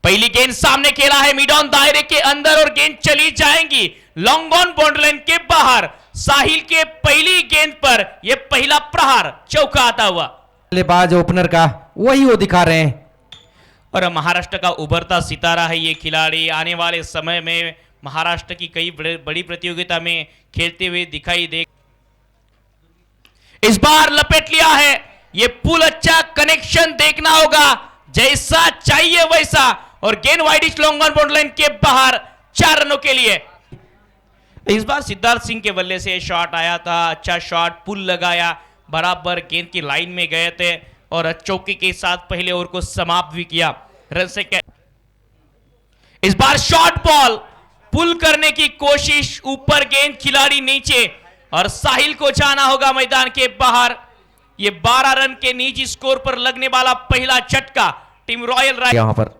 पहली गेंद सामने खेला है मिड ऑन दायरे के अंदर और गेंद चली जाएंगी लॉन्ग ऑन बाउंड्री लाइन के बाहर। साहिल के पहली गेंद पर यह पहला प्रहार चौका आता हुआ। बल्लेबाज ओपनर का वही वो दिखा रहे हैं और महाराष्ट्र का उभरता सितारा है ये खिलाड़ी। आने वाले समय में महाराष्ट्र की कई बड़ी प्रतियोगिता में खेलते हुए दिखाई दे। इस बार लपेट लिया है ये पुल। अच्छा कनेक्शन देखना होगा, जैसा चाहिए वैसा। और गेंद widish long on boundary line के बाहर 4 रनों के लिए। इस बार सिद्धार्थ सिंह के बल्ले से शॉट आया था, अच्छा शॉट, पुल लगाया, बराबर गेंद की लाइन में गए थे और चौके के साथ पहले ओवर को समाप्त भी किया रन से। इस बार शॉर्ट बॉल पुल करने की कोशिश, ऊपर गेंद, खिलाड़ी नीचे और साहिल को जाना होगा मैदान के बाहर। ये 12 रन के निजी स्कोर पर लगने वाला पहला झटका टीम रॉयल राय यहां पर।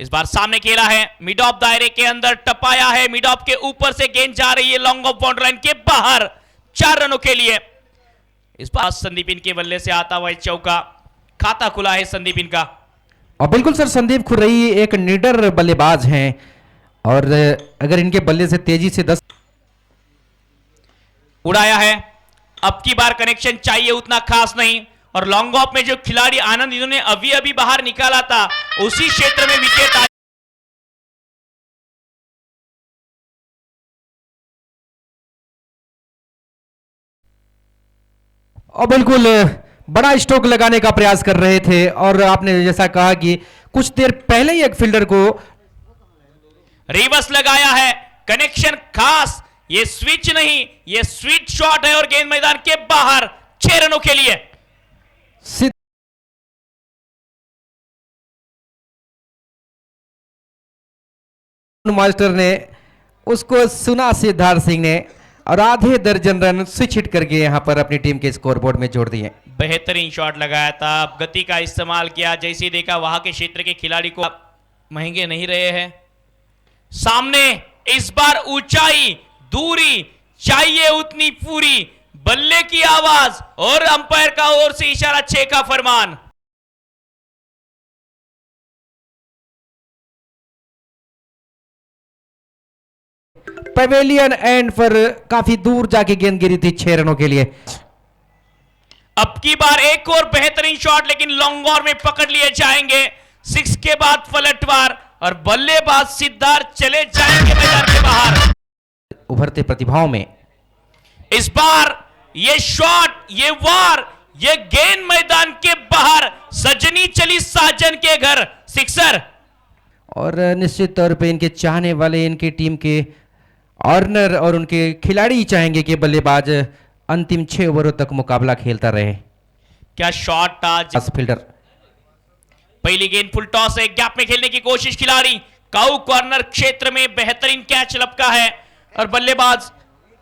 इस बार सामने खेला है मिड ऑफ दायरे के अंदर, टपाया है, मिड ऑफ के ऊपर से गेंद जा रही है लॉन्ग ऑफ बाउंड्री लाइन के बाहर 4 रनों के लिए। इस बार संदीप इनके बल्ले से आता हुआ चौका, खाता खुला है संदीप इनका। और बिल्कुल सर, संदीप खुर्रई एक निडर बल्लेबाज हैं और अगर इनके बल्ले से तेजी से 10 उड़ाया है। अब की बार कनेक्शन चाहिए उतना खास नहीं। और लॉन्ग ऑफ में जो खिलाड़ी आनंद इन्होंने अभी अभी बाहर निकाला था उसी क्षेत्र में विकेट आया। और बिल्कुल बड़ा स्ट्रोक लगाने का प्रयास कर रहे थे और आपने जैसा कहा कि कुछ देर पहले ही एक फील्डर को रिवर्स लगाया है। कनेक्शन खास, ये स्विच नहीं, ये स्वीट शॉट है और गेंद मैदान के बाहर 6 रनों के लिए। मास्टर ने उसको सुना सिद्धार्थ सिंह ने और आधे दर्जन रन स्विच हिट करके यहां पर अपनी टीम के स्कोरबोर्ड में जोड़ दिए। बेहतरीन शॉट लगाया था, गति का इस्तेमाल किया। जैसे देखा वहां के क्षेत्र के खिलाड़ी को महंगे नहीं रहे हैं। सामने इस बार ऊंचाई, दूरी चाहिए उतनी पूरी, बल्ले की आवाज और अंपायर का ओर से इशारा, 6 का फरमान। पवेलियन एंड पर काफी दूर जाके गेंद गिरी थी 6 रनों के लिए। अब की बार एक और बेहतरीन शॉट, लेकिन लॉन्ग ऑन में पकड़ लिए जाएंगे। 6 के बाद पलटवार और बल्लेबाज सिद्धार्थ चले जाएंगे मैदान के बाहर। उभरते प्रतिभाओं में इस बार ये शॉट, ये वार, ये गेंद मैदान के बाहर, सजनी चली साजन के घर, सिक्सर। और निश्चित तौर पे इनके चाहने वाले, इनकी टीम के ऑर्नर और उनके खिलाड़ी चाहेंगे कि बल्लेबाज अंतिम 6 ओवरों तक मुकाबला खेलता रहे। क्या शॉट था फील्डर। पहली गेंद फुल टॉस है, गैप में खेलने की कोशिश, खिलाड़ी काउ कॉर्नर क्षेत्र में बेहतरीन कैच लपका है और बल्लेबाज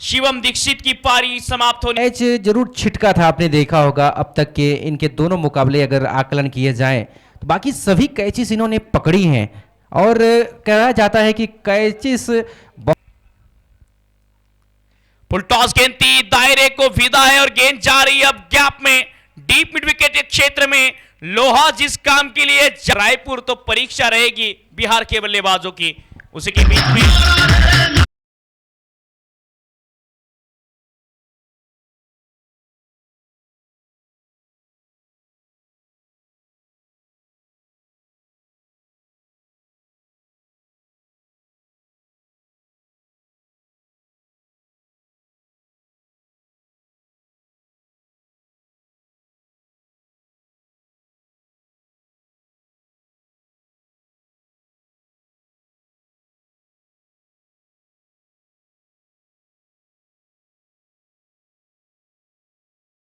शिवम दीक्षित की पारी समाप्त होने। कैच जरूर छिटका था, आपने देखा होगा अब तक के इनके दोनों मुकाबले अगर आकलन किए जाएं तो बाकी सभी कैचेस इन्होंने पकड़ी हैं और कहा जाता है कि कैचेस फुल टॉस गेंद थी, दायरे को विदा है और गेंद जा रही है अब गैप में, डीप मिड विकेट क्षेत्र में। लोहा जिस काम के लिए रायपुर, तो परीक्षा रहेगी बिहार के बल्लेबाजों की। उसी के बीच में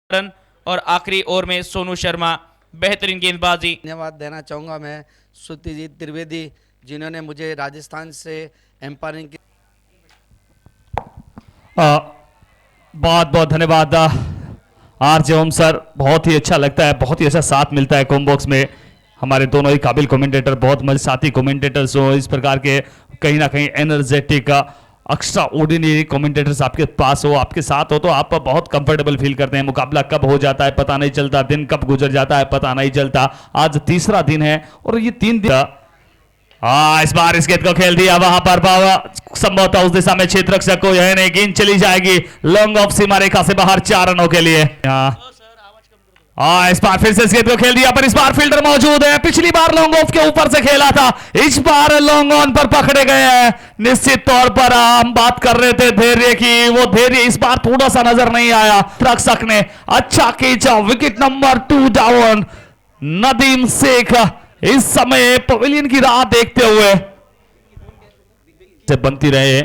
रन और आखिरी ओवर में सोनू शर्मा, बेहतरीन गेंदबाजी। धन्यवाद देना चाहूँगा मैं श्रुतिजीत त्रिवेदी, जिन्होंने मुझे राजस्थान से एम्पायरिंग की। बहुत बहुत धन्यवाद आरजे ओम सर, बहुत ही अच्छा लगता है, बहुत ही अच्छा साथ मिलता है कॉम्बॉक्स में। हमारे दोनों ही काबिल कमेंटेटर बहुत साथी कमेंटेटर्स हो, इस प्रकार के कहीं ना कहीं एनर्जेटिक एक्स्ट्रा ऑर्डिनरी कमेंटेटर्स आपके पास हो, आपके साथ हो तो आप बहुत कंफर्टेबल फील करते हैं। मुकाबला कब हो जाता है पता नहीं चलता, दिन कब गुजर जाता है पता नहीं चलता। आज तीसरा दिन है और ये 3 दिन इस बार इस गेंद को खेल दिया वहां पर संभवतः उस दिशा में क्षेत्र रक्षक को यह नहीं, गेंद चली जाएगी लॉन्ग ऑफ सीमा रेखा से बाहर 4 रनों के लिए। इस बार फिर से इस गेंद को खेल दिया पर इस बार फील्डर मौजूद है। पिछली बार लॉन्ग ऑफ के ऊपर से खेला था, इस बार लॉन्ग ऑन पर पकड़े गए हैं। निश्चित तौर पर हम बात कर रहे थे धैर्य की, वो धैर्य इस बार थोड़ा सा नजर नहीं आया। रक्षक ने अच्छा खींचा, wicket number 2 down. Nadeem Sheikh इस समय पवेलियन की राह देखते हुए से बनती रहे।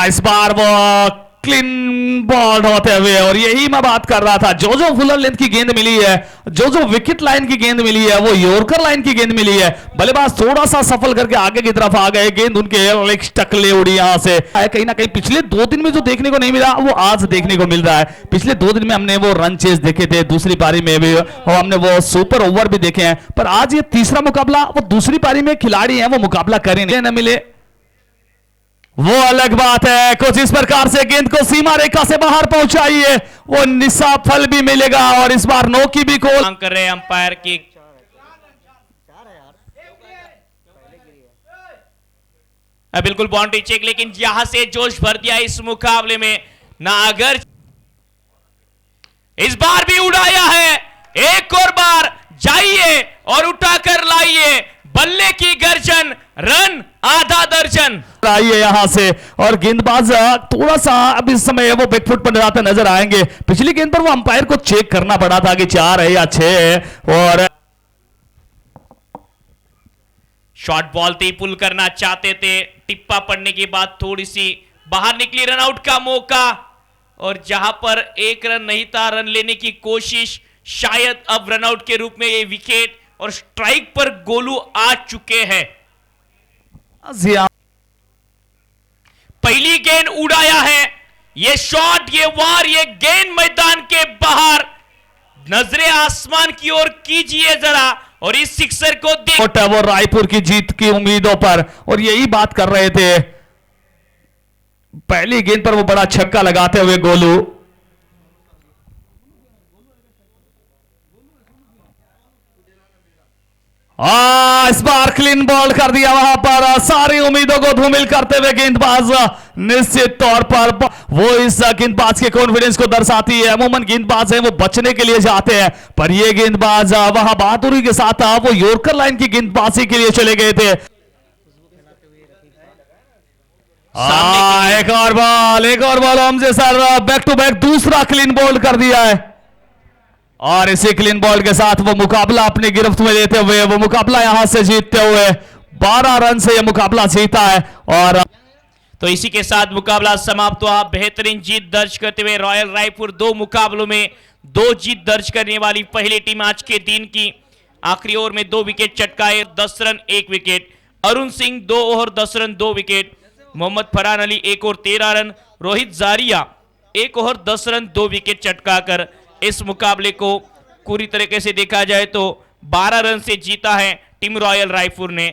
इस बार वो क्लीन बॉल होते हुए, और यही मैं बात कर रहा था, जो जो फुलर लेंथ की गेंद मिली है, जो जो विकेट लाइन की गेंद मिली है, वो यॉर्कर लाइन की गेंद मिली है। बल्लेबाज थोड़ा सा सफल करके आगे की तरफ आ गए, गेंद उनके लेग टकले उड़ी यहां से। कहीं ना कहीं पिछले 2 दिन में जो देखने को नहीं मिला वो आज देखने को मिल रहा है। पिछले 2 दिन में हमने वो रन चेस देखे थे, दूसरी पारी में भी, और हमने वो सुपर ओवर भी देखे हैं, पर आज ये तीसरा मुकाबला, वो दूसरी पारी में खिलाड़ी हैं वो मुकाबला करें न मिले वो अलग बात है। कुछ इस प्रकार से गेंद को सीमा रेखा से बाहर पहुंचाइए, वो निशाफल भी मिलेगा। और इस बार नो की भी कॉल कर रहे हैं अंपायर की। बिल्कुल बाउंड्री चेक, लेकिन यहां से जोश भर दिया इस मुकाबले में ना। अगर इस बार भी उड़ाया है, एक और बार जाइए और उठाकर लाइए, बल्ले की गर्जन, रन आधा दर्जन। आइए यहां से, और गेंदबाज थोड़ा सा अब इस समय वो बैकफुट पर लगाते नजर आएंगे। पिछली गेंद पर वो अंपायर को चेक करना पड़ा था कि 4 है या 6 है, और शॉर्ट बॉल थी, पुल करना चाहते थे, टिप्पा पड़ने के बाद थोड़ी सी बाहर निकली, रनआउट का मौका, और जहां पर 1 रन नहीं था, रन लेने की कोशिश, शायद अब रनआउट के रूप में ये विकेट, और स्ट्राइक पर गोलू आ चुके हैं। पहली गेंद उड़ाया है, ये शॉट, ये वार, ये गेंद मैदान के बाहर। नजरें आसमान की ओर कीजिए जरा, और इस सिक्सर को देख। वो रायपुर की जीत की उम्मीदों पर, और यही बात कर रहे थे। पहली गेंद पर वो बड़ा छक्का लगाते हुए गोलू, इस बार क्लीन बॉल कर दिया वहां पर, सारी उम्मीदों को धूमिल करते हुए गेंदबाज। निश्चित तौर पर वो इस गेंदबाज के कॉन्फिडेंस को दर्शाती है। अमूमन गेंदबाज है वो बचने के लिए जाते हैं, पर ये गेंदबाज वहां बहादुरी के साथ वो यॉर्कर लाइन की गेंदबाजी के लिए चले गए थे। एक और बॉल हमसे सर, बैक टू बैक दूसरा क्लीन बॉल कर दिया है, और इसी क्लीन बॉल के साथ वो मुकाबला अपनी गिरफ्त में लेते हुए, वो मुकाबला यहां से जीतते हुए 12 रन से ये मुकाबला जीता है। और तो इसी के साथ मुकाबला समाप्त हुआ। बेहतरीन जीत दर्ज करते हुए रॉयल रायपुर 2 मुकाबलों में 2 जीत दर्ज करने वाली पहली टीम आज के दिन की। आखिरी ओवर में 2 विकेट चटकाए, 10 run 1 wicket. Arun Singh 2 over 10 run 2 wicket. Mohammad Farhan Ali 1 over 13 run. Rohit Jaria 1 over 10 run 2 wicket चटकाकर इस मुकाबले को पूरी तरीके से देखा जाए तो 12 रन से जीता है टीम रॉयल रायपुर ने।